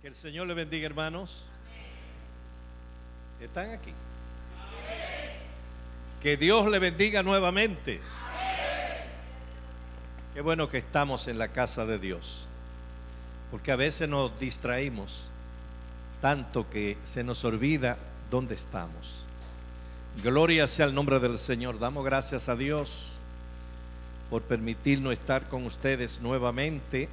Que el Señor le bendiga, hermanos. ¿Están aquí? Que Dios le bendiga nuevamente. Qué bueno que estamos en la casa de Dios, porque a veces nos distraímos tanto que se nos olvida dónde estamos. Gloria sea el nombre del Señor. Damos gracias a Dios por permitirnos estar con ustedes nuevamente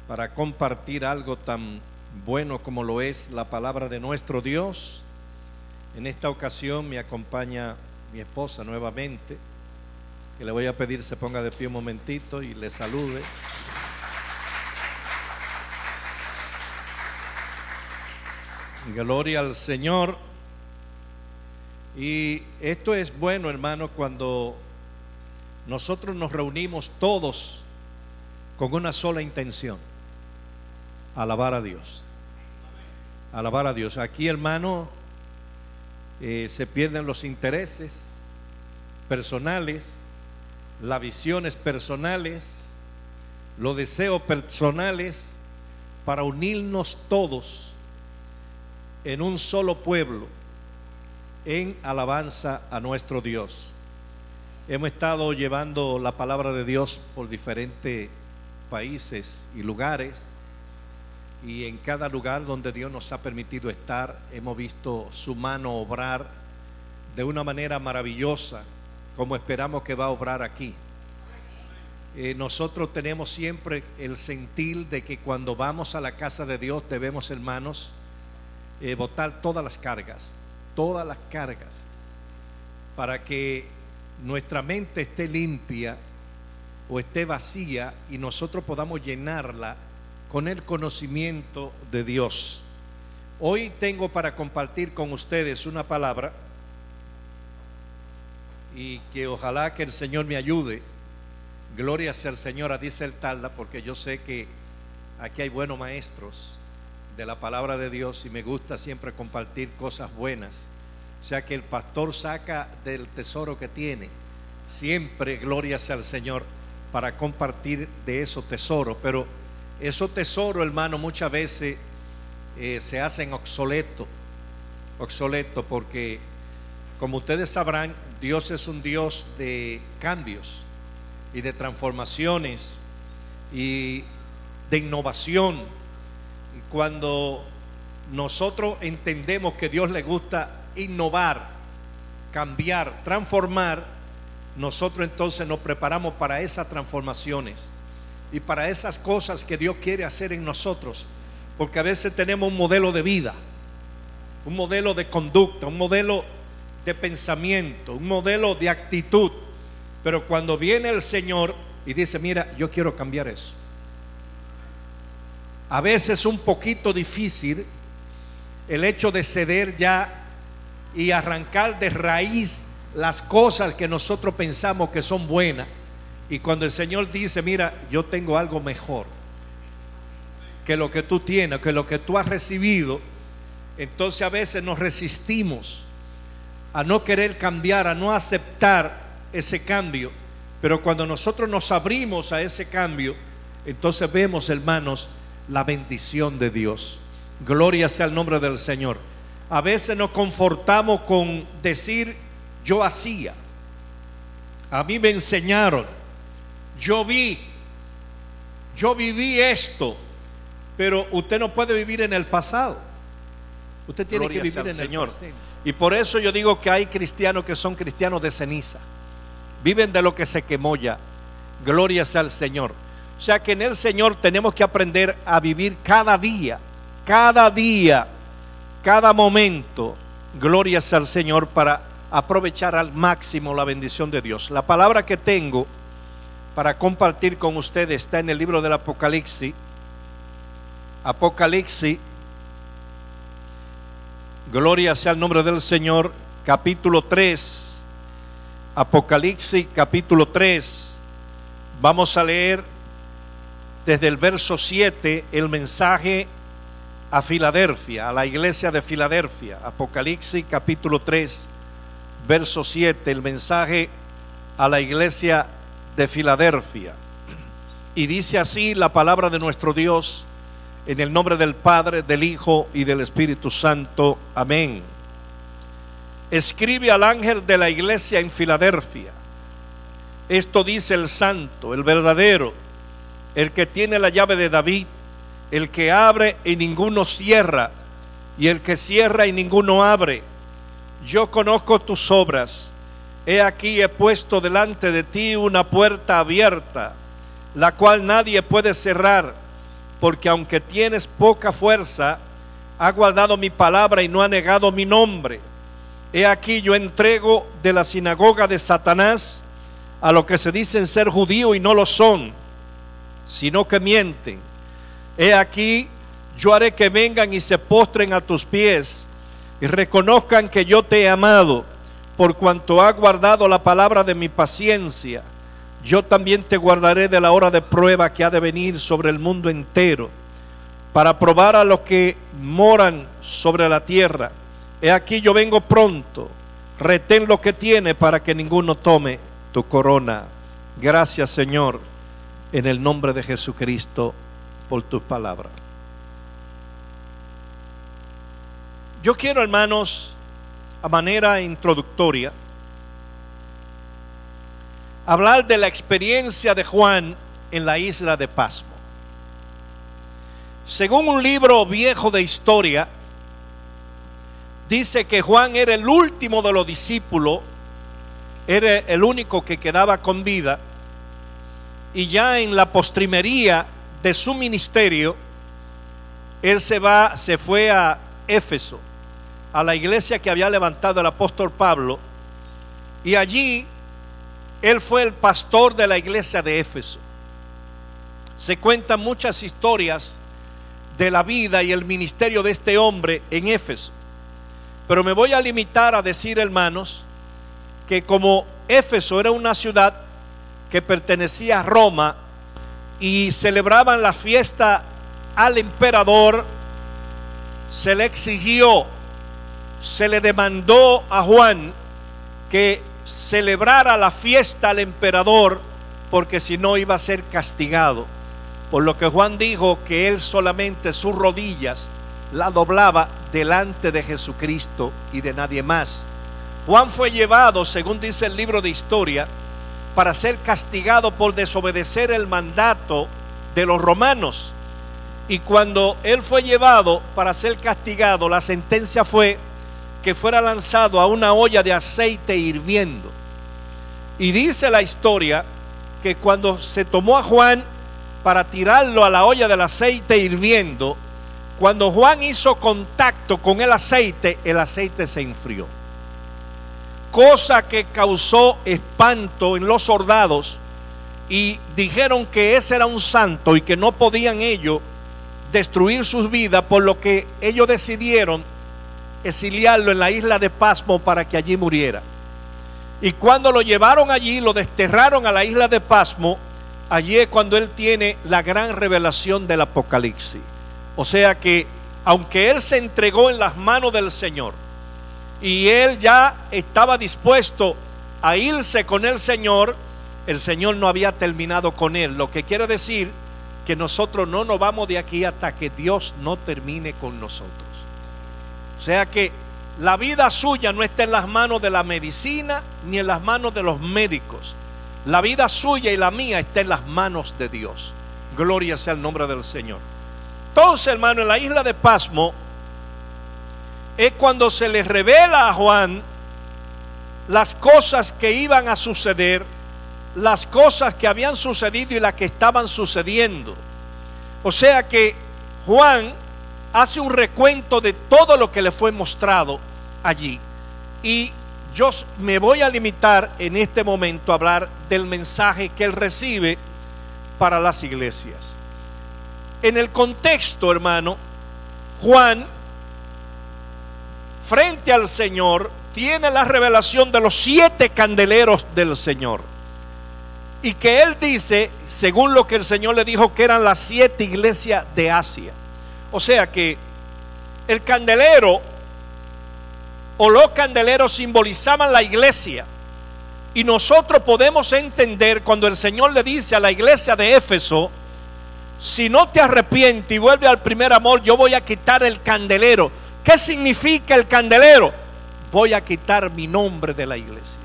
para compartir algo tan bueno como lo es la palabra de nuestro Dios. En esta ocasión me acompaña mi esposa nuevamente, que le voy a pedir se ponga de pie un momentito y le salude. Gloria al Señor. Y esto es bueno, hermano, cuando nosotros nos reunimos todos con una sola intención: alabar a Dios. Alabar a Dios. Aquí, hermano, se pierden los intereses personales, las visiones personales, los deseos personales, para unirnos todos en un solo pueblo en alabanza a nuestro Dios. Hemos estado llevando la palabra de Dios por diferentes países y lugares, y en cada lugar donde Dios nos ha permitido estar, hemos visto su mano obrar de una manera maravillosa, como esperamos que va a obrar aquí. Nosotros tenemos siempre el sentir de que cuando vamos a la casa de Dios debemos, hermanos, botar todas las cargas, para que nuestra mente esté limpia o esté vacía y nosotros podamos llenarla con el conocimiento de Dios. Hoy tengo para compartir con ustedes una palabra, y que ojalá que el Señor me ayude. Gloria sea al Señor a disertarla, porque yo sé que aquí hay buenos maestros de la palabra de Dios y me gusta siempre compartir cosas buenas. O sea que el pastor saca del tesoro que tiene siempre, gloria sea al Señor, para compartir de esos tesoros. Pero esos tesoros, hermano, muchas veces se hacen obsoletos, porque, como ustedes sabrán, Dios es un Dios de cambios y de transformaciones y de innovación. Y cuando nosotros entendemos que Dios le gusta innovar, cambiar, transformar, nosotros entonces nos preparamos para esas transformaciones y para esas cosas que Dios quiere hacer en nosotros, porque a veces tenemos un modelo de vida, un modelo de conducta, un modelo de pensamiento, un modelo de actitud, pero cuando viene el Señor y dice: mira, yo quiero cambiar eso, a veces es un poquito difícil el hecho de ceder ya y arrancar de raíz las cosas que nosotros pensamos que son buenas. Y cuando el Señor dice: mira, yo tengo algo mejor que lo que tú tienes, que lo que tú has recibido, entonces a veces nos resistimos a no querer cambiar, a no aceptar ese cambio. Pero cuando nosotros nos abrimos a ese cambio, entonces vemos, hermanos, la bendición de Dios. Gloria sea el nombre del Señor. A veces nos confortamos con decir: yo hacía, a mí me enseñaron, yo viví esto. Pero usted no puede vivir en el pasado, usted tiene que vivir en el Señor. Y por eso yo digo que hay cristianos que son cristianos de ceniza, viven de lo que se quemó ya. Gloria sea al Señor. O sea que en el Señor tenemos que aprender a vivir cada día, cada momento. Gloria sea al Señor, para aprovechar al máximo la bendición de Dios. La palabra que tengo para compartir con ustedes está en el libro del Apocalipsis. Gloria sea el nombre del Señor. Capítulo 3. Apocalipsis capítulo 3. Vamos a leer desde el verso 7 el mensaje a Filadelfia, a la iglesia de Filadelfia. Apocalipsis capítulo 3, verso 7, el mensaje a la iglesia de Filadelfia. Y dice así la palabra de nuestro Dios En el nombre del Padre, del Hijo y del Espíritu Santo. Amén. Escribe al ángel de la iglesia en Filadelfia: esto dice el santo, el verdadero, el que tiene la llave de David, el que abre y ninguno cierra, y el que cierra y ninguno abre. Yo conozco tus obras. He aquí he puesto delante de ti una puerta abierta, la cual nadie puede cerrar, porque aunque tienes poca fuerza, has guardado mi palabra y no has negado mi nombre. He aquí yo entrego de la sinagoga de Satanás a los que se dicen ser judíos y no lo son, sino que mienten. He aquí yo haré que vengan y se postren a tus pies y reconozcan que yo te he amado, por cuanto has guardado la palabra de mi paciencia. Yo también te guardaré de la hora de prueba que ha de venir sobre el mundo entero, para probar a los que moran sobre la tierra. He aquí yo vengo pronto. Retén lo que tiene para que ninguno tome tu corona. Gracias, Señor, en el nombre de Jesucristo, por tus palabras. Yo quiero, hermanos, a manera introductoria, hablar de la experiencia de Juan en la isla de Pasmo. Según un libro viejo de historia, dice que Juan era el último de los discípulos, era el único que quedaba con vida, y ya en la postrimería de su ministerio, él se fue a Éfeso, a la iglesia que había levantado el apóstol Pablo, y allí él fue el pastor de la iglesia de Éfeso. Se cuentan muchas historias de la vida y el ministerio de este hombre en Éfeso, pero me voy a limitar a decir, hermanos, que como Éfeso era una ciudad que pertenecía a Roma y celebraban la fiesta al emperador, se le exigió, se le demandó a Juan que celebrara la fiesta al emperador, porque si no iba a ser castigado. Por lo que Juan dijo que él solamente sus rodillas la doblaba delante de Jesucristo y de nadie más. Juan fue llevado, según dice el libro de historia, para ser castigado por desobedecer el mandato de los romanos. Y cuando él fue llevado para ser castigado, la sentencia fue que fuera lanzado a una olla de aceite hirviendo. Y dice la historia que cuando se tomó a Juan para tirarlo a la olla del aceite hirviendo, cuando Juan hizo contacto con el aceite se enfrió, cosa que causó espanto en los soldados, y dijeron que ese era un santo y que no podían ellos destruir sus vidas, por lo que ellos decidieron exiliarlo en la isla de Pasmo para que allí muriera. Y cuando lo llevaron allí, lo desterraron a la isla de Pasmo. Allí es cuando él tiene la gran revelación del Apocalipsis. O sea que, aunque él se entregó en las manos del Señor y él ya estaba dispuesto a irse con el Señor no había terminado con él. Lo que quiere decir que nosotros no nos vamos de aquí hasta que Dios no termine con nosotros. O sea que la vida suya no está en las manos de la medicina ni en las manos de los médicos. La vida suya y la mía está en las manos de Dios. Gloria sea el nombre del Señor. Entonces, hermano, en la isla de Pasmo es cuando se le revela a Juan las cosas que iban a suceder, las cosas que habían sucedido y las que estaban sucediendo. O sea que Juan hace un recuento de todo lo que le fue mostrado allí. Y yo me voy a limitar en este momento a hablar del mensaje que él recibe para las iglesias. En el contexto, hermano, Juan, frente al Señor, tiene la revelación de los 7 candeleros del Señor. Y que él dice, según lo que el Señor le dijo, que eran las 7 iglesias de Asia. O sea que el candelero o los candeleros simbolizaban la iglesia. Y nosotros podemos entender cuando el Señor le dice a la iglesia de Éfeso si no te arrepientes y vuelves al primer amor, yo voy a quitar el candelero. ¿Qué significa el candelero? Voy a quitar mi nombre de la iglesia.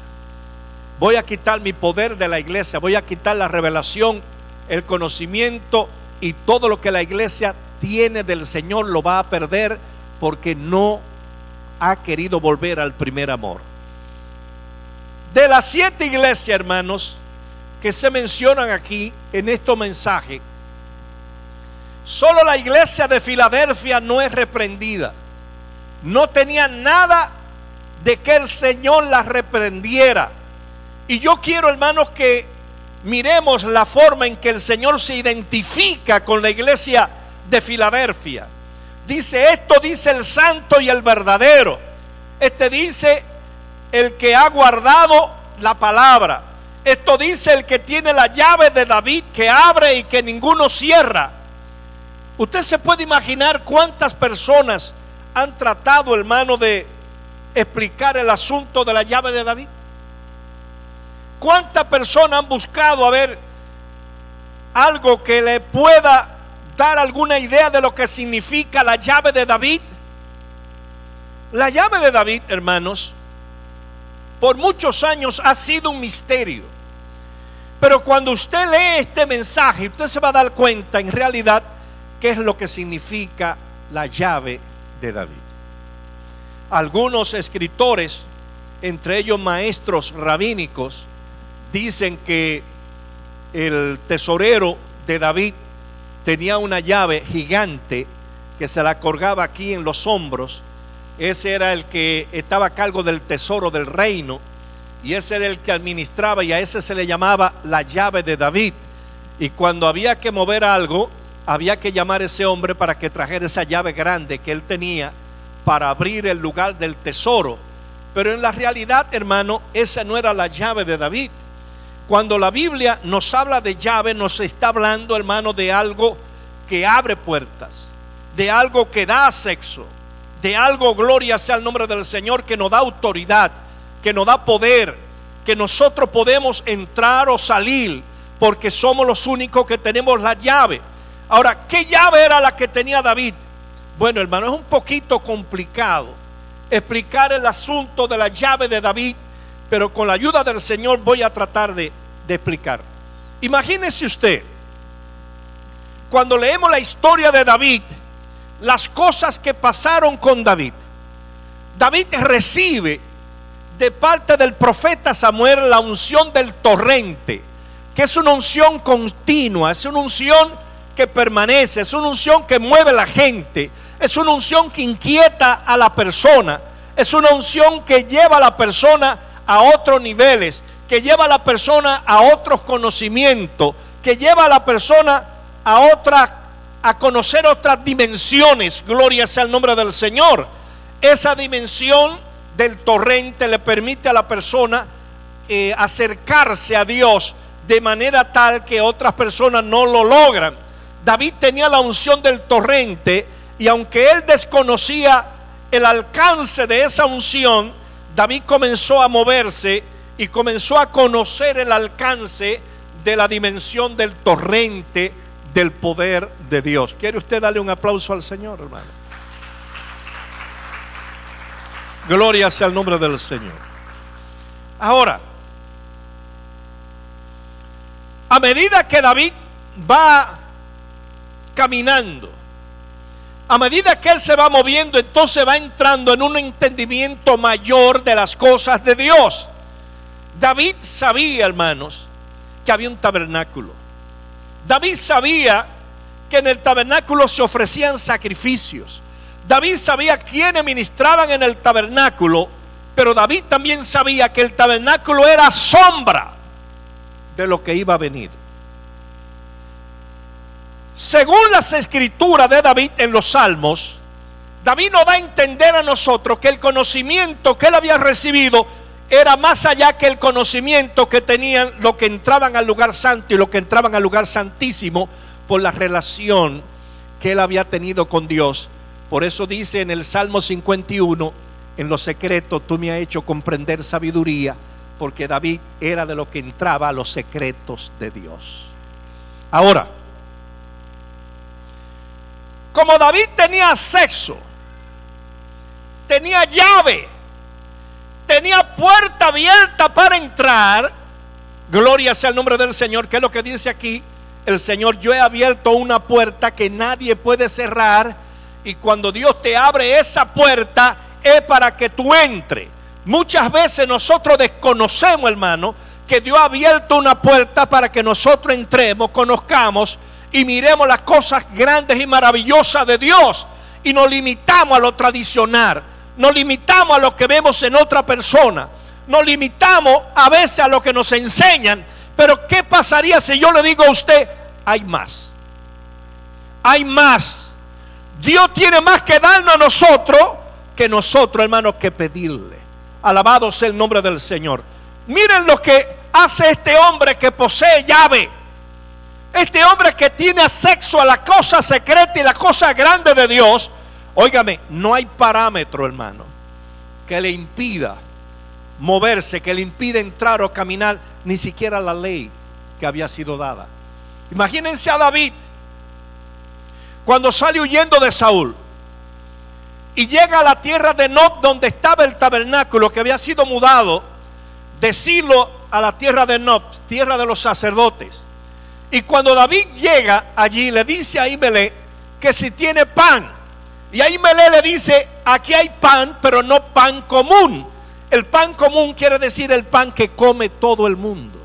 Voy a quitar mi poder de la iglesia. Voy a quitar la revelación, el conocimiento y todo lo que la iglesia tiene del Señor lo va a perder porque no ha querido volver al primer amor. De las 7 iglesias, hermanos, que se mencionan aquí en este mensaje, solo la iglesia de Filadelfia no es reprendida. No tenía nada de que el Señor la reprendiera. Y yo quiero, hermanos, que miremos la forma en que el Señor se identifica con la iglesia de Filadelfia. Dice: esto dice el santo y el verdadero. Este dice el que ha guardado la palabra. Esto dice el que tiene la llave de David, que abre y que ninguno cierra. Usted se puede imaginar cuántas personas han tratado, hermano, de explicar el asunto de la llave de David. ¿Cuántas personas han buscado a ver algo que le pueda dar alguna idea de lo que significa la llave de David? La llave de David, hermanos, por muchos años ha sido un misterio. Pero cuando usted lee este mensaje, usted se va a dar cuenta en realidad qué es lo que significa la llave de David. Algunos escritores, entre ellos maestros rabínicos, dicen que el tesorero de David tenía una llave gigante que se la colgaba aquí en los hombros. Ese era el que estaba a cargo del tesoro del reino, y ese era el que administraba, y a ese se le llamaba la llave de David. Y cuando había que mover algo, había que llamar a ese hombre para que trajera esa llave grande que él tenía para abrir el lugar del tesoro. Pero en la realidad, hermano, esa no era la llave de David. Cuando la Biblia nos habla de llave, nos está hablando, hermano, de algo que abre puertas, de algo que da acceso, de algo, gloria sea el nombre del Señor, que nos da autoridad, que nos da poder, que nosotros podemos entrar o salir porque somos los únicos que tenemos la llave. Ahora, ¿qué llave era la que tenía David? Bueno, hermano, es un poquito complicado explicar el asunto de la llave de David, pero con la ayuda del Señor voy a tratar de explicar. Imagínese usted, cuando leemos la historia de David, las cosas que pasaron con David. David recibe de parte del profeta Samuel la unción del torrente, que es una unción continua, es una unción que permanece, es una unción que mueve a la gente, es una unción que inquieta a la persona, es una unción que lleva a la persona a otros niveles, que lleva a la persona a otros conocimientos, que lleva a la persona a conocer otras dimensiones. Gloria sea el nombre del Señor. Esa dimensión del torrente le permite a la persona acercarse a Dios de manera tal que otras personas no lo logran. David tenía la unción del torrente, y aunque él desconocía el alcance de esa unción, David comenzó a moverse y comenzó a conocer el alcance de la dimensión del torrente del poder de Dios. ¿Quiere usted darle un aplauso al Señor, hermano? Gloria sea el nombre del Señor. Ahora, a medida que David va caminando, a medida que él se va moviendo, entonces va entrando en un entendimiento mayor de las cosas de Dios. David sabía, hermanos, que había un tabernáculo. David sabía que en el tabernáculo se ofrecían sacrificios. David sabía quiénes ministraban en el tabernáculo, pero David también sabía que el tabernáculo era sombra de lo que iba a venir. Según las escrituras de David en los Salmos, David nos da a entender a nosotros que el conocimiento que él había recibido era más allá que el conocimiento que tenían los que entraban al lugar santo y los que entraban al lugar santísimo, por la relación que él había tenido con Dios. Por eso dice en el Salmo 51, en lo secreto tú me has hecho comprender sabiduría, porque David era de los que entraba a los secretos de Dios. Ahora, como David tenía acceso, tenía llave, tenía puerta abierta para entrar, gloria sea el nombre del Señor, que es lo que dice aquí el Señor: yo he abierto una puerta que nadie puede cerrar, y cuando Dios te abre esa puerta es para que tú entres. Muchas veces nosotros desconocemos, hermano, que Dios ha abierto una puerta para que nosotros entremos, conozcamos y miremos las cosas grandes y maravillosas de Dios, y nos limitamos a lo tradicional, nos limitamos a lo que vemos en otra persona, nos limitamos a veces a lo que nos enseñan. Pero ¿qué pasaría si yo le digo a usted: hay más? Hay más. Dios tiene más que darnos a nosotros que nosotros, hermanos, que pedirle. Alabado sea el nombre del Señor. Miren lo que hace este hombre que posee llave. Este hombre que tiene acceso a la cosa secreta y la cosa grande de Dios. Óigame, no hay parámetro, hermano, que le impida moverse, que le impida entrar o caminar, ni siquiera la ley que había sido dada. Imagínense a David cuando sale huyendo de Saúl y llega a la tierra de Nob, donde estaba el tabernáculo, que había sido mudado de Silo a la tierra de Nob, tierra de los sacerdotes. Y cuando David llega allí, le dice a Ahimelech que si tiene pan, y Ahimelech le dice: aquí hay pan, pero no pan común. El pan común quiere decir el pan que come todo el mundo.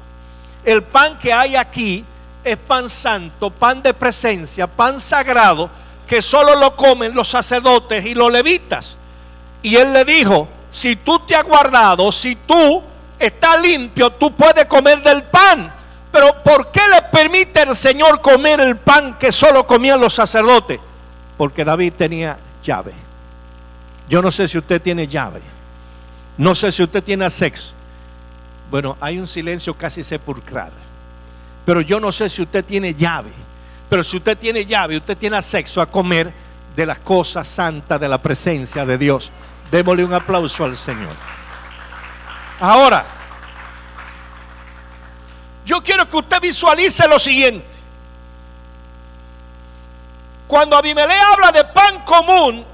El pan que hay aquí es pan santo, pan de presencia, pan sagrado, que solo lo comen los sacerdotes y los levitas. Y él le dijo: si tú te has guardado, si tú estás limpio, tú puedes comer del pan. Pero ¿por qué le permite el Señor comer el pan que solo comían los sacerdotes? Porque David tenía llave. Yo no sé si usted tiene llave, no sé si usted tiene acceso. Bueno, hay un silencio casi sepulcral. Pero yo no sé si usted tiene llave. Pero si usted tiene llave, usted tiene acceso a comer de las cosas santas de la presencia de Dios. Démosle un aplauso al Señor. Ahora, yo quiero que usted visualice lo siguiente. Cuando Abimelech habla de pan común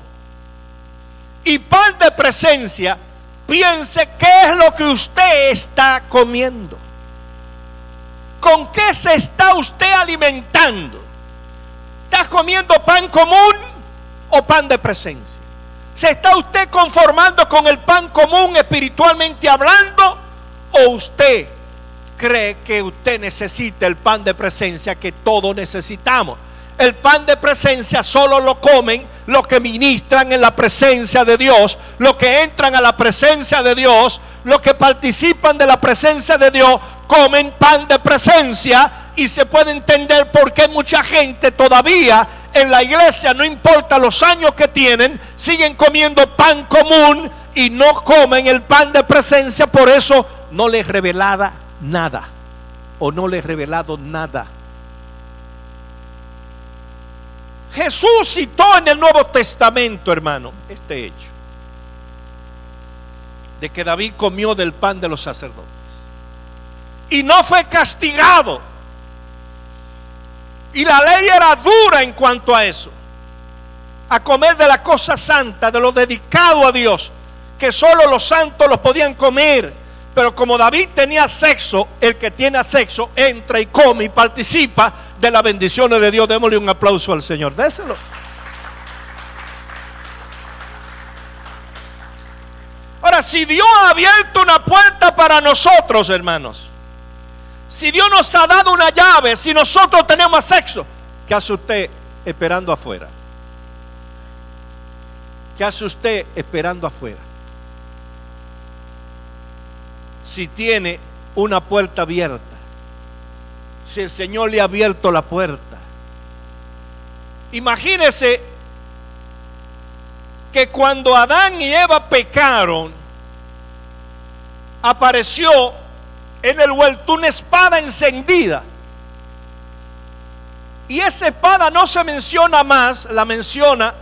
y pan de presencia, piense qué es lo que usted está comiendo. ¿Con qué se está usted alimentando? ¿Está comiendo pan común o pan de presencia? ¿Se está usted conformando con el pan común espiritualmente hablando? ¿O usted cree que usted necesita el pan de presencia que todos necesitamos? El pan de presencia solo lo comen los que ministran en la presencia de Dios, los que entran a la presencia de Dios, los que participan de la presencia de Dios, comen pan de presencia. Y se puede entender por qué mucha gente todavía en la iglesia, no importa los años que tienen, siguen comiendo pan común y no comen el pan de presencia. Por eso no les revelada nada, o no les he revelado nada. Jesús citó en el Nuevo Testamento, hermano, este hecho de que David comió del pan de los sacerdotes y no fue castigado. Y la ley era dura en cuanto a eso, a comer de la cosa santa, de lo dedicado a Dios, que solo los santos los podían comer. Pero como David tenía sexo, el que tiene sexo entra y come y participa de las bendiciones de Dios. Démosle un aplauso al Señor, déselo. Ahora, si Dios ha abierto una puerta para nosotros, hermanos, si Dios nos ha dado una llave, si nosotros tenemos sexo, ¿qué hace usted esperando afuera? ¿Qué hace usted esperando afuera? Si tiene una puerta abierta, si el Señor le ha abierto la puerta. Imagínese que cuando Adán y Eva pecaron, apareció en el huerto una espada encendida. Y esa espada no se menciona más, la menciona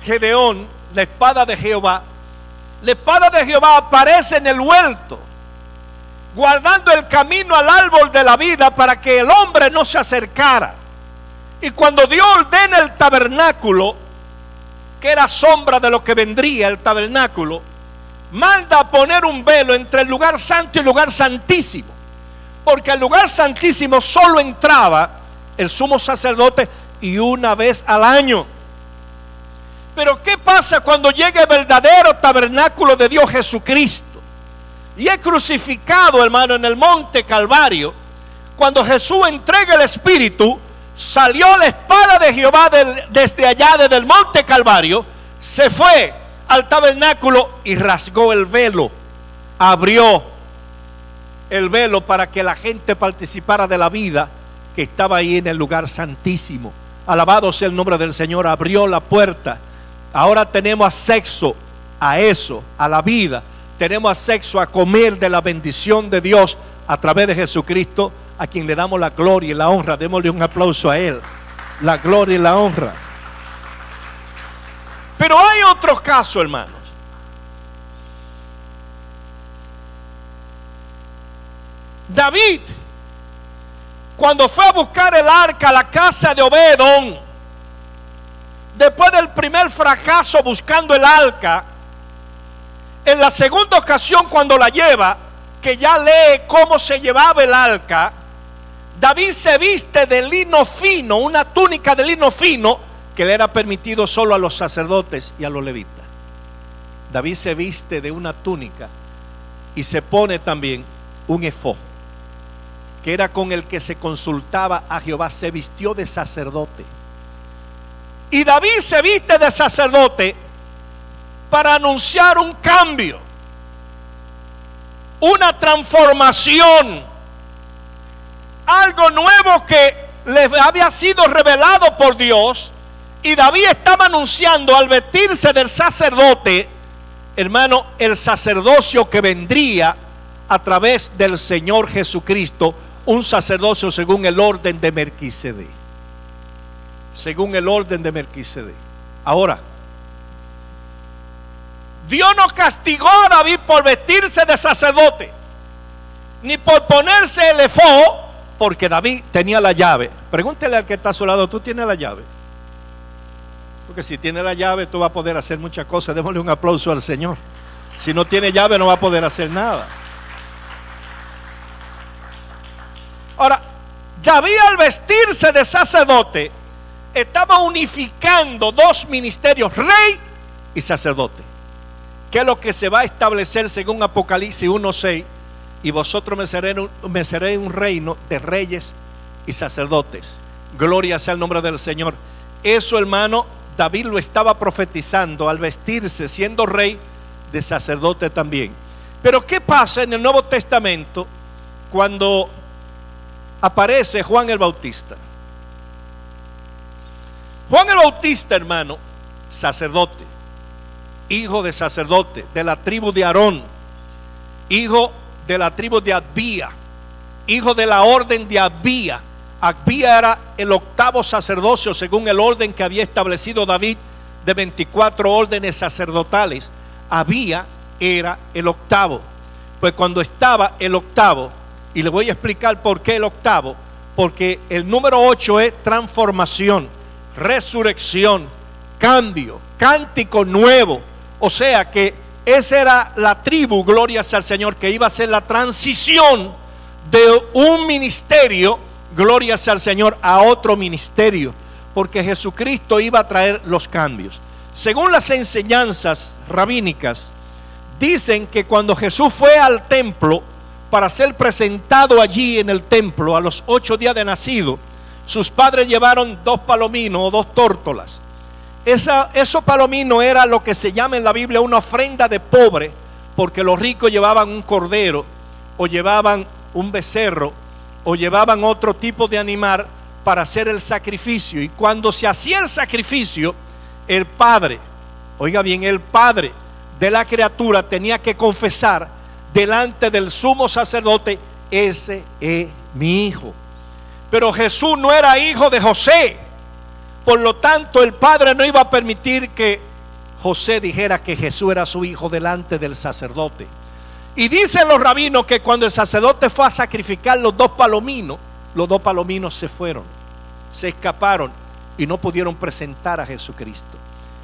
Gedeón, la espada de Jehová. La espada de Jehová aparece en el huerto, guardando el camino al árbol de la vida para que el hombre no se acercara. Y cuando Dios ordena el tabernáculo, que era sombra de lo que vendría el tabernáculo, manda a poner un velo entre el lugar santo y el lugar santísimo, porque al lugar santísimo solo entraba el sumo sacerdote y una vez al año. Pero ¿qué pasa cuando llegue el verdadero tabernáculo de Dios Jesucristo y es crucificado, hermano, en el monte Calvario? Cuando Jesús entrega el Espíritu, salió la espada de Jehová desde allá, desde el monte Calvario, se fue al tabernáculo y rasgó el velo, abrió el velo para que la gente participara de la vida que estaba ahí en el lugar santísimo. Alabado sea el nombre del Señor. Abrió la puerta. Ahora tenemos acceso a eso, a la vida. Tenemos acceso a comer de la bendición de Dios a través de Jesucristo, a quien le damos la gloria y la honra. Démosle un aplauso a Él. La gloria y la honra. Pero hay otros casos, hermanos. David, cuando fue a buscar el arca a la casa de Obed-edom, después del primer fracaso buscando el arca, en la segunda ocasión cuando la lleva, que ya lee cómo se llevaba el arca, David se viste de lino fino, una túnica de lino fino que le era permitido solo a los sacerdotes y a los levitas. David se viste de una túnica y se pone también un efod, que era con el que se consultaba a Jehová. Se vistió de sacerdote. Y David se viste de sacerdote para anunciar un cambio, una transformación, algo nuevo que le había sido revelado por Dios. Y David estaba anunciando al vestirse del sacerdote, hermano, el sacerdocio que vendría a través del Señor Jesucristo, un sacerdocio según el orden de Melquisedec. Según el orden de Melquisedec. Ahora, Dios no castigó a David por vestirse de sacerdote, ni por ponerse el efod, porque David tenía la llave. Pregúntele al que está a su lado: ¿tú tienes la llave? Porque si tiene la llave, tú vas a poder hacer muchas cosas. Démosle un aplauso al Señor. Si no tiene llave, no va a poder hacer nada. Ahora, David, al vestirse de sacerdote, estaba unificando dos ministerios, rey y sacerdote, que es lo que se va a establecer según Apocalipsis 1:6. Y vosotros me seréis un reino de reyes y sacerdotes. Gloria sea el nombre del Señor. Eso, hermano, David lo estaba profetizando al vestirse, siendo rey, de sacerdote también. Pero ¿qué pasa en el Nuevo Testamento cuando aparece Juan el Bautista? Juan el Bautista, hermano, sacerdote, hijo de sacerdote, de la tribu de Aarón, hijo de la tribu de Abía, hijo de la orden de Abía. Abía era el octavo sacerdocio según el orden que había establecido David de 24 órdenes sacerdotales. Abía era el octavo. Pues cuando estaba el octavo, y le voy a explicar por qué el octavo, porque el número 8 es transformación, resurrección, cambio, cántico nuevo. O sea que esa era la tribu, gloria sea al Señor, que iba a ser la transición de un ministerio, gloria sea al Señor, a otro ministerio, porque Jesucristo iba a traer los cambios. Según las enseñanzas rabínicas, dicen que cuando Jesús fue al templo para ser presentado allí en el templo a los 8 días de nacido, sus padres llevaron 2 palominos o 2 tórtolas. Esos palominos era lo que se llama en la Biblia una ofrenda de pobre, porque los ricos llevaban un cordero, o llevaban un becerro, o llevaban otro tipo de animal para hacer el sacrificio. Y cuando se hacía el sacrificio, el padre, oiga bien, el padre de la criatura tenía que confesar delante del sumo sacerdote: ese es mi hijo. Pero Jesús no era hijo de José, por lo tanto el padre no iba a permitir que José dijera que Jesús era su hijo delante del sacerdote. Y dicen los rabinos que cuando el sacerdote fue a sacrificar los 2 palominos se fueron, se escaparon y no pudieron presentar a Jesucristo.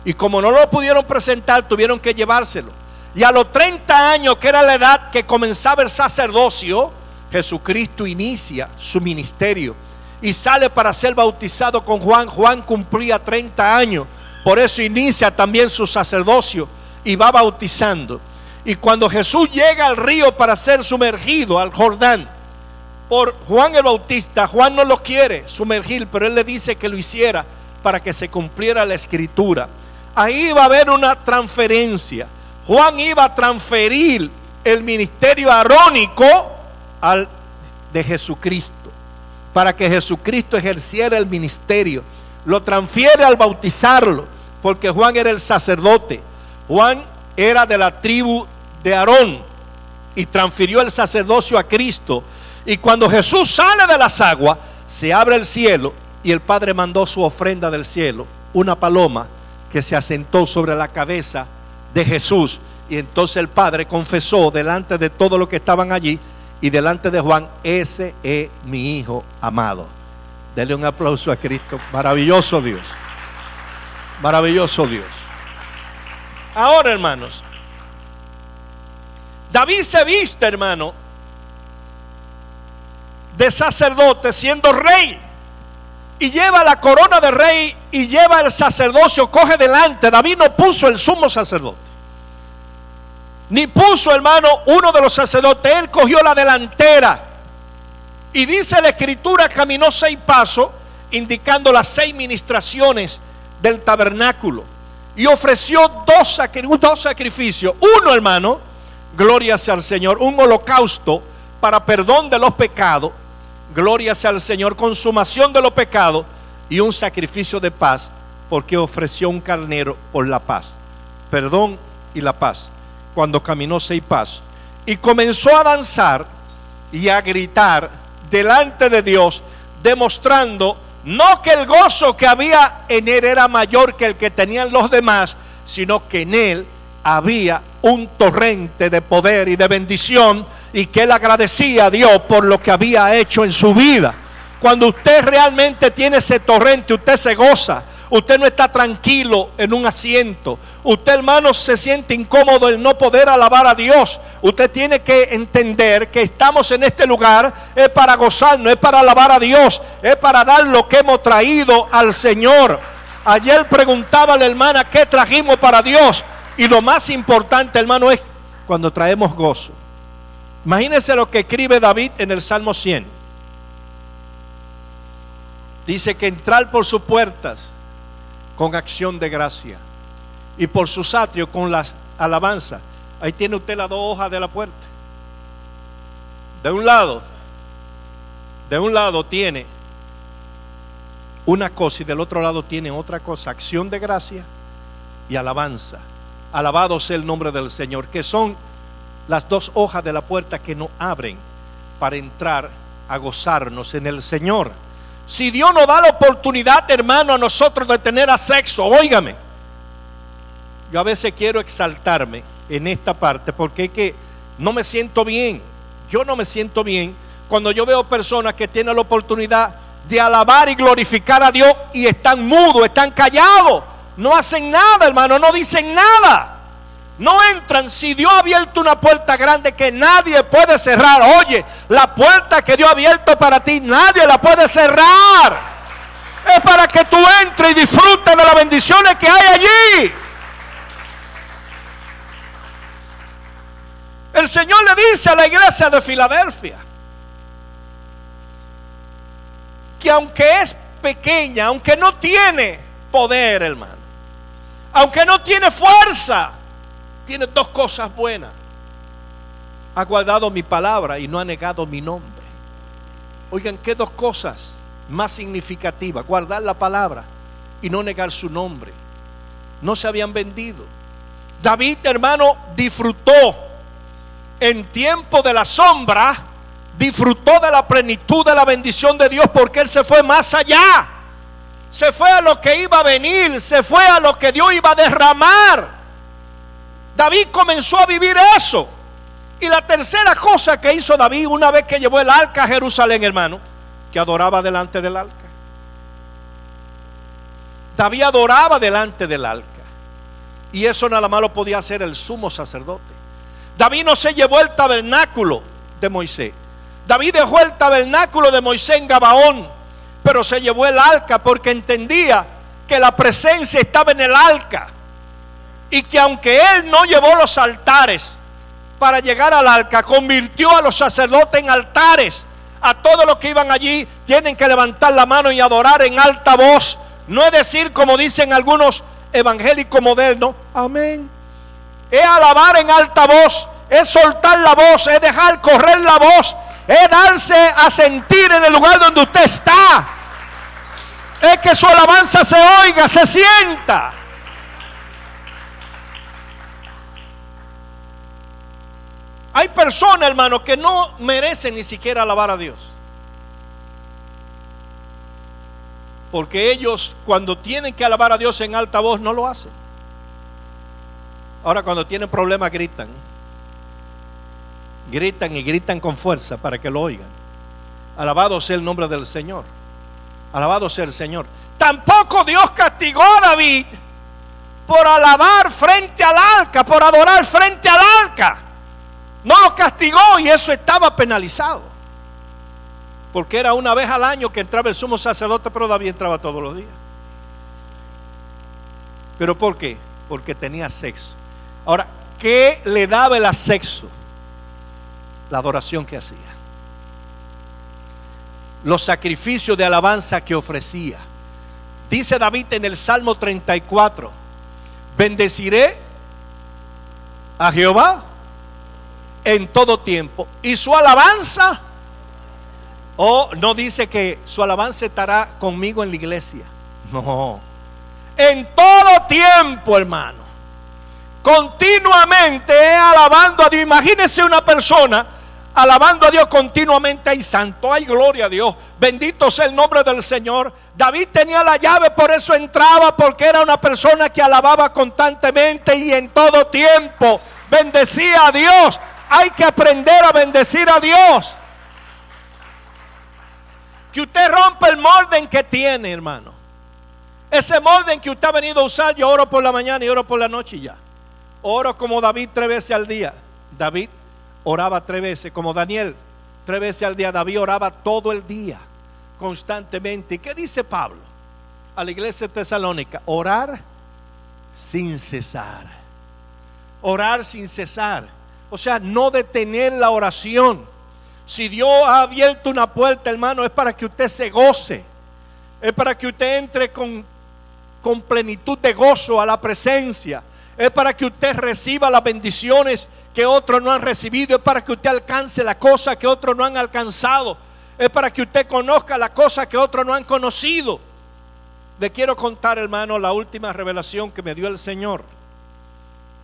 Y como no lo pudieron presentar, tuvieron que llevárselo. Y a los 30 años, que era la edad que comenzaba el sacerdocio, Jesucristo inicia su ministerio y sale para ser bautizado con Juan. Juan cumplía 30 años, por eso inicia también su sacerdocio y va bautizando. Y cuando Jesús llega al río para ser sumergido, al Jordán, por Juan el Bautista, Juan no lo quiere sumergir, pero él le dice que lo hiciera para que se cumpliera la escritura. Ahí va a haber una transferencia. Juan iba a transferir el ministerio arónico al de Jesucristo, para que Jesucristo ejerciera el ministerio. Lo transfiere al bautizarlo, porque Juan era el sacerdote. Juan era de la tribu de Aarón y transfirió el sacerdocio a Cristo. Y cuando Jesús sale de las aguas, se abre el cielo y el Padre mandó su ofrenda del cielo, una paloma que se asentó sobre la cabeza de Jesús. Y entonces el Padre confesó delante de todos los que estaban allí y delante de Juan: ese es mi Hijo amado. Dele un aplauso a Cristo. Maravilloso Dios. Maravilloso Dios. Ahora, hermanos, David se viste, hermano, de sacerdote siendo rey, y lleva la corona de rey y lleva el sacerdocio, coge delante. David no puso el sumo sacerdote, ni puso, hermano, uno de los sacerdotes. Él cogió la delantera. Y dice la escritura, caminó 6 pasos, indicando las 6 ministraciones del tabernáculo, y ofreció dos sacrificios. Uno, hermano, gloria sea al Señor, un holocausto para perdón de los pecados, gloria sea al Señor, consumación de los pecados, y un sacrificio de paz, porque ofreció un carnero por la paz, perdón y la paz. Cuando caminó 6 pasos y comenzó a danzar y a gritar delante de Dios, demostrando no que el gozo que había en él era mayor que el que tenían los demás, sino que en él había un torrente de poder y de bendición, y que él agradecía a Dios por lo que había hecho en su vida. Cuando usted realmente tiene ese torrente, usted se goza. Usted no está tranquilo en un asiento. Usted, hermano, se siente incómodo en no poder alabar a Dios. Usted tiene que entender que estamos en este lugar es para gozarnos, es para alabar a Dios, es para dar lo que hemos traído al Señor. Ayer preguntaba a la hermana qué trajimos para Dios, y lo más importante, hermano, es cuando traemos gozo. Imagínense lo que escribe David en el Salmo 100. Dice que entrar por sus puertas con acción de gracia y por sus atrios con las alabanzas. Ahí tiene usted las 2 hojas de la puerta. De un lado tiene una cosa y del otro lado tiene otra cosa: acción de gracia y alabanza. Alabado sea el nombre del Señor, que son las 2 hojas de la puerta que nos abren para entrar a gozarnos en el Señor. Si Dios nos da la oportunidad, hermano, a nosotros de tener acceso, óigame, yo a veces quiero exaltarme en esta parte, porque es que no me siento bien. Yo no me siento bien cuando yo veo personas que tienen la oportunidad de alabar y glorificar a Dios y están mudos, están callados, no hacen nada, hermano, no dicen nada, no entran. Si Dios ha abierto una puerta grande que nadie puede cerrar, oye, la puerta que Dios ha abierto para ti, nadie la puede cerrar. Es para que tú entres y disfrutes de las bendiciones que hay allí. El Señor le dice a la iglesia de Filadelfia que aunque es pequeña, aunque no tiene poder, hermano, aunque no tiene fuerza, tiene 2 cosas buenas: ha guardado mi palabra y no ha negado mi nombre. Oigan, qué 2 cosas más significativas: guardar la palabra y no negar su nombre. No se habían vendido. David, hermano, disfrutó en tiempo de la sombra, disfrutó de la plenitud de la bendición de Dios, porque él se fue más allá. Se fue a lo que iba a venir, se fue a lo que Dios iba a derramar. David comenzó a vivir eso. Y la tercera cosa que hizo David una vez que llevó el arca a Jerusalén, hermano, que adoraba delante del arca. David adoraba delante del arca. Y eso nada más lo podía hacer el sumo sacerdote. David no se llevó el tabernáculo de Moisés. David dejó el tabernáculo de Moisés en Gabaón, pero se llevó el arca porque entendía que la presencia estaba en el arca. Y que aunque él no llevó los altares para llegar al arca, convirtió a los sacerdotes en altares. A todos los que iban allí tienen que levantar la mano y adorar en alta voz. No es decir, como dicen algunos evangélicos modernos, amén. Es alabar en alta voz, es soltar la voz, es dejar correr la voz, es darse a sentir en el lugar donde usted está. Es que su alabanza se oiga, se sienta. Hay personas, hermanos, que no merecen ni siquiera alabar a Dios. Porque ellos, cuando tienen que alabar a Dios en alta voz, no lo hacen. Ahora, cuando tienen problemas, gritan. Gritan y gritan con fuerza para que lo oigan. Alabado sea el nombre del Señor. Alabado sea el Señor. Tampoco Dios castigó a David por alabar frente al arca, por adorar frente al arca. No lo castigó y eso estaba penalizado. Porque era una vez al año que entraba el sumo sacerdote, pero David entraba todos los días. ¿Pero por qué? Porque tenía sexo. Ahora, ¿qué le daba el sexo? La adoración que hacía. Los sacrificios de alabanza que ofrecía. Dice David en el Salmo 34: bendeciré a Jehová en todo tiempo, y su alabanza, no dice que su alabanza estará conmigo en la iglesia, no, en todo tiempo, hermano, continuamente alabando a Dios. Imagínense una persona alabando a Dios continuamente. Ay, santo, ay, gloria a Dios, bendito sea el nombre del Señor. David tenía la llave, por eso entraba, porque era una persona que alababa constantemente y en todo tiempo bendecía a Dios. Hay que aprender a bendecir a Dios. Que usted rompa el molde que tiene, hermano. Ese molde que usted ha venido a usar. Yo oro por la mañana y oro por la noche y ya. Oro como David 3 veces al día. David oraba 3 veces. Como Daniel 3 veces al día. David oraba todo el día, constantemente. ¿Y qué dice Pablo a la iglesia de Tesalónica? Orar sin cesar. Orar sin cesar. O sea, no detener la oración. Si Dios ha abierto una puerta, hermano, es para que usted se goce. Es para que usted entre con plenitud de gozo a la presencia. Es para que usted reciba las bendiciones que otros no han recibido. Es para que usted alcance la cosa que otros no han alcanzado. Es para que usted conozca la cosa que otros no han conocido. Le quiero contar, hermano, la última revelación que me dio el Señor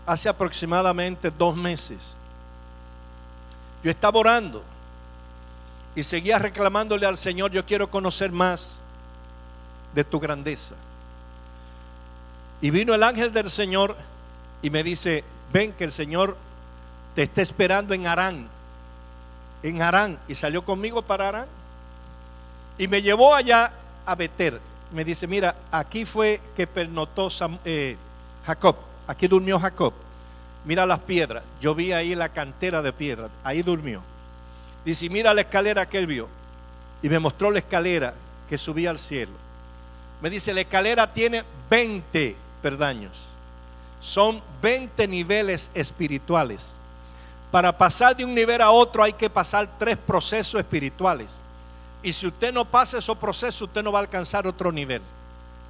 hace aproximadamente 2 meses. Yo estaba orando y seguía reclamándole al Señor: yo quiero conocer más de tu grandeza. Y vino el ángel del Señor y me dice: ven, que el Señor te está esperando en Harán. En Harán. Y salió conmigo para Harán y me llevó allá a Betel. Me dice: mira, aquí fue que pernoctó Jacob. Aquí durmió Jacob. Mira las piedras. Yo vi ahí la cantera de piedras. Ahí durmió. Dice: mira la escalera que él vio. Y me mostró la escalera que subía al cielo. Me dice: la escalera tiene 20 peldaños. Son 20 niveles espirituales. Para pasar de un nivel a otro hay que pasar 3 procesos espirituales. Y si usted no pasa esos procesos, usted no va a alcanzar otro nivel.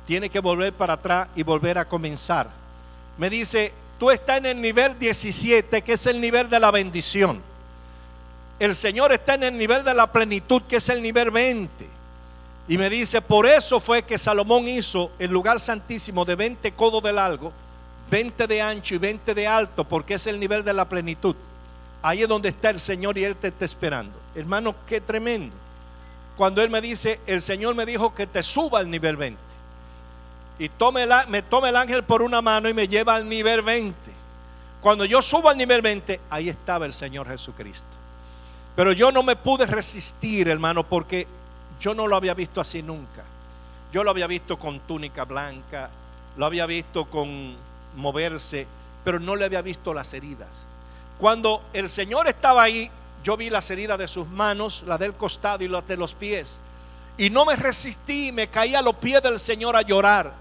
Tiene que volver para atrás y volver a comenzar. Me dice: tú estás en el nivel 17, que es el nivel de la bendición. El Señor está en el nivel de la plenitud, que es el nivel 20. Y me dice: por eso fue que Salomón hizo el lugar santísimo de 20 codos de largo, 20 de ancho y 20 de alto, porque es el nivel de la plenitud. Ahí es donde está el Señor y Él te está esperando. Hermano, qué tremendo. Cuando Él me dice: el Señor me dijo que te suba al nivel 20. Y me toma el ángel por una mano y me lleva al nivel 20. Cuando yo subo al nivel 20, ahí estaba el Señor Jesucristo. Pero yo no me pude resistir, hermano, porque yo no lo había visto así nunca. Yo lo había visto con túnica blanca, lo había visto con moverse, pero no le había visto las heridas. Cuando el Señor estaba ahí, yo vi las heridas de sus manos, las del costado y las de los pies. Y no me resistí, me caí a los pies del Señor a llorar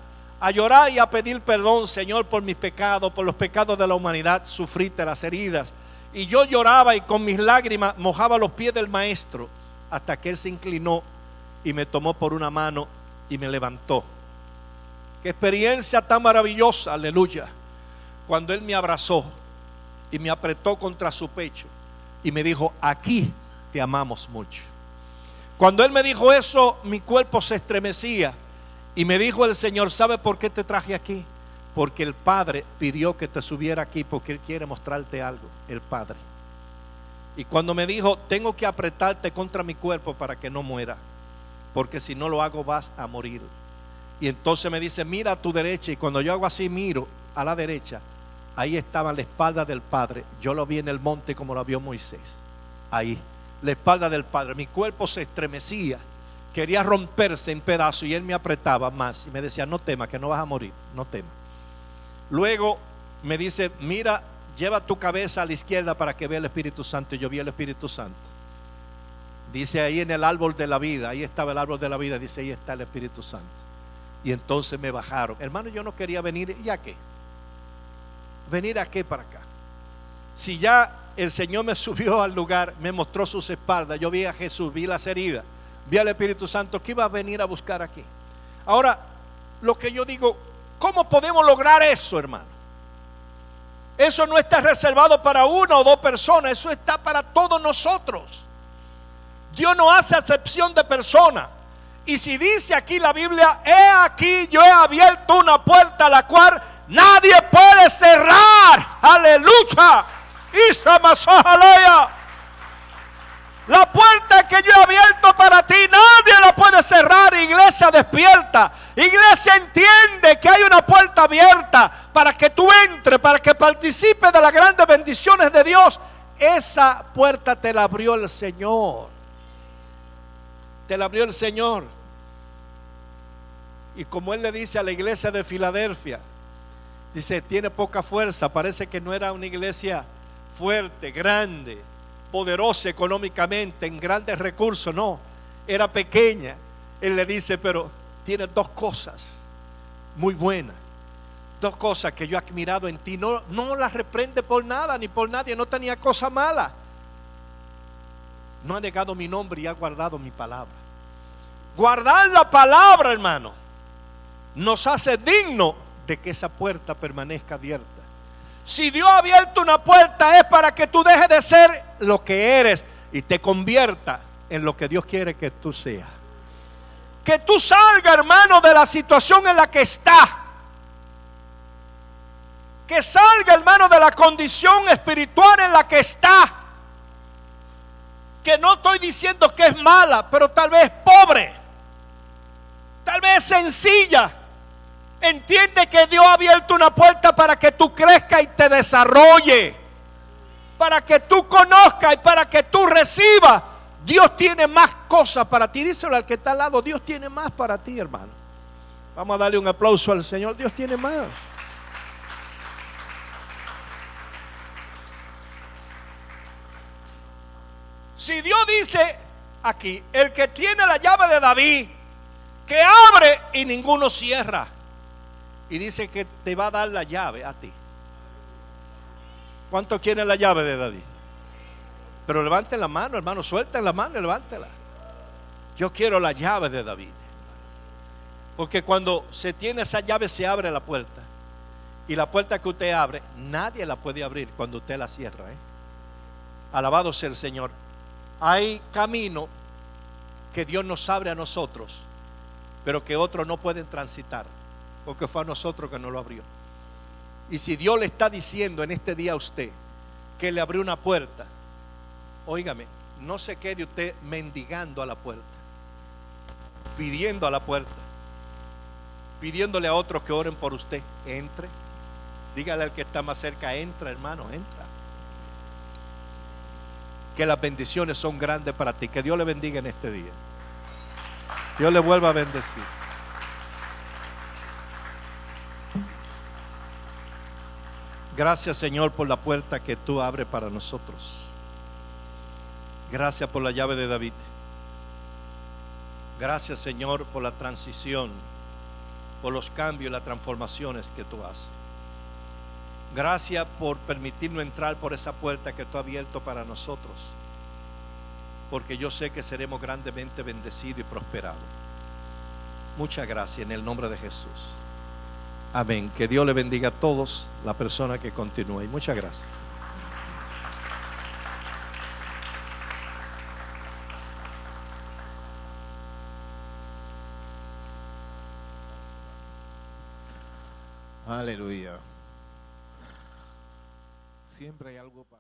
y a pedir perdón, Señor, por mis pecados, por los pecados de la humanidad. Sufriste las heridas. Y yo lloraba y con mis lágrimas mojaba los pies del Maestro, hasta que Él se inclinó y me tomó por una mano y me levantó. Qué experiencia tan maravillosa, aleluya. Cuando Él me abrazó y me apretó contra su pecho y me dijo: aquí te amamos mucho. Cuando Él me dijo eso, mi cuerpo se estremecía. Y me dijo el Señor: ¿sabe por qué te traje aquí? Porque el Padre pidió que te subiera aquí, porque Él quiere mostrarte algo, el Padre. Y cuando me dijo: tengo que apretarte contra mi cuerpo para que no muera, porque si no lo hago vas a morir. Y entonces me dice: mira a tu derecha. Y cuando yo hago así, miro a la derecha, ahí estaba la espalda del Padre. Yo lo vi en el monte como lo vio Moisés. Ahí, la espalda del Padre. Mi cuerpo se estremecía, quería romperse en pedazos, y Él me apretaba más y me decía: no temas, que no vas a morir, no temas. Luego me dice: mira, lleva tu cabeza a la izquierda para que vea el Espíritu Santo. Y yo vi el Espíritu Santo. Dice ahí en el árbol de la vida, ahí estaba el árbol de la vida, dice: ahí está el Espíritu Santo. Y entonces me bajaron. Hermano, yo no quería venir. ¿Y a qué? ¿Venir a qué para acá? Si ya el Señor me subió al lugar, me mostró sus espaldas, yo vi a Jesús, vi las heridas, vi al Espíritu Santo, ¿qué iba a venir a buscar aquí? Ahora, lo que yo digo, ¿cómo podemos lograr eso, hermano? Eso no está reservado para una o dos personas, eso está para todos nosotros. Dios no hace acepción de personas. Y si dice aquí la Biblia: he aquí yo he abierto una puerta la cual nadie puede cerrar. Aleluya. La puerta que yo he abierto para ti, nadie la puede cerrar. Iglesia, despierta. Iglesia, entiende que hay una puerta abierta para que tú entres, para que participes de las grandes bendiciones de Dios. Esa puerta te la abrió el Señor. Te la abrió el Señor. Y como Él le dice a la iglesia de Filadelfia, dice: tiene poca fuerza. Parece que no era una iglesia fuerte, grande, poderosa económicamente, en grandes recursos. No, era pequeña. Él le dice: pero tiene dos cosas muy buenas, dos cosas que yo he admirado en ti. No las reprende por nada ni por nadie. No tenía cosa mala. No ha negado mi nombre y ha guardado mi palabra. Guardar la palabra, hermano, nos hace dignos de que esa puerta permanezca abierta. Si Dios ha abierto una puerta, es para que tú dejes de ser lo que eres y te convierta en lo que Dios quiere que tú seas. Que tú salgas, hermano, de la situación en la que estás. Que salga, hermano, de la condición espiritual en la que estás. Que no estoy diciendo que es mala, pero tal vez pobre, tal vez sencilla. Entiende que Dios ha abierto una puerta para que tú crezcas y te desarrolle, para que tú conozcas y para que tú recibas. Dios tiene más cosas para ti. Díselo al que está al lado: Dios tiene más para ti, hermano. Vamos a darle un aplauso al Señor. Dios tiene más. Si Dios dice aquí: el que tiene la llave de David, que abre y ninguno cierra. Y dice que te va a dar la llave a ti. ¿Cuántos quieren la llave de David? Pero levanten la mano, hermano. Suelten la mano y levántela. Yo quiero la llave de David. Porque cuando se tiene esa llave, se abre la puerta. Y la puerta que usted abre, nadie la puede abrir cuando usted la cierra. Alabado sea el Señor. Hay camino que Dios nos abre a nosotros, pero que otros no pueden transitar, porque fue a nosotros que nos lo abrió. Y si Dios le está diciendo en este día a usted que le abrió una puerta, óigame, no se quede usted mendigando a la puerta, pidiendo a la puerta, pidiéndole a otros que oren por usted. Entre, dígale al que está más cerca: entra, hermano, entra. Que las bendiciones son grandes para ti. Que Dios le bendiga en este día. Dios le vuelva a bendecir. Gracias, Señor, por la puerta que tú abres para nosotros. Gracias por la llave de David. Gracias, Señor, por la transición, por los cambios y las transformaciones que tú haces. Gracias por permitirnos entrar por esa puerta que tú has abierto para nosotros, porque yo sé que seremos grandemente bendecidos y prosperados. Muchas gracias en el nombre de Jesús. Amén. Que Dios le bendiga a todos, la persona que continúa. Y muchas gracias. Aleluya. Siempre hay algo para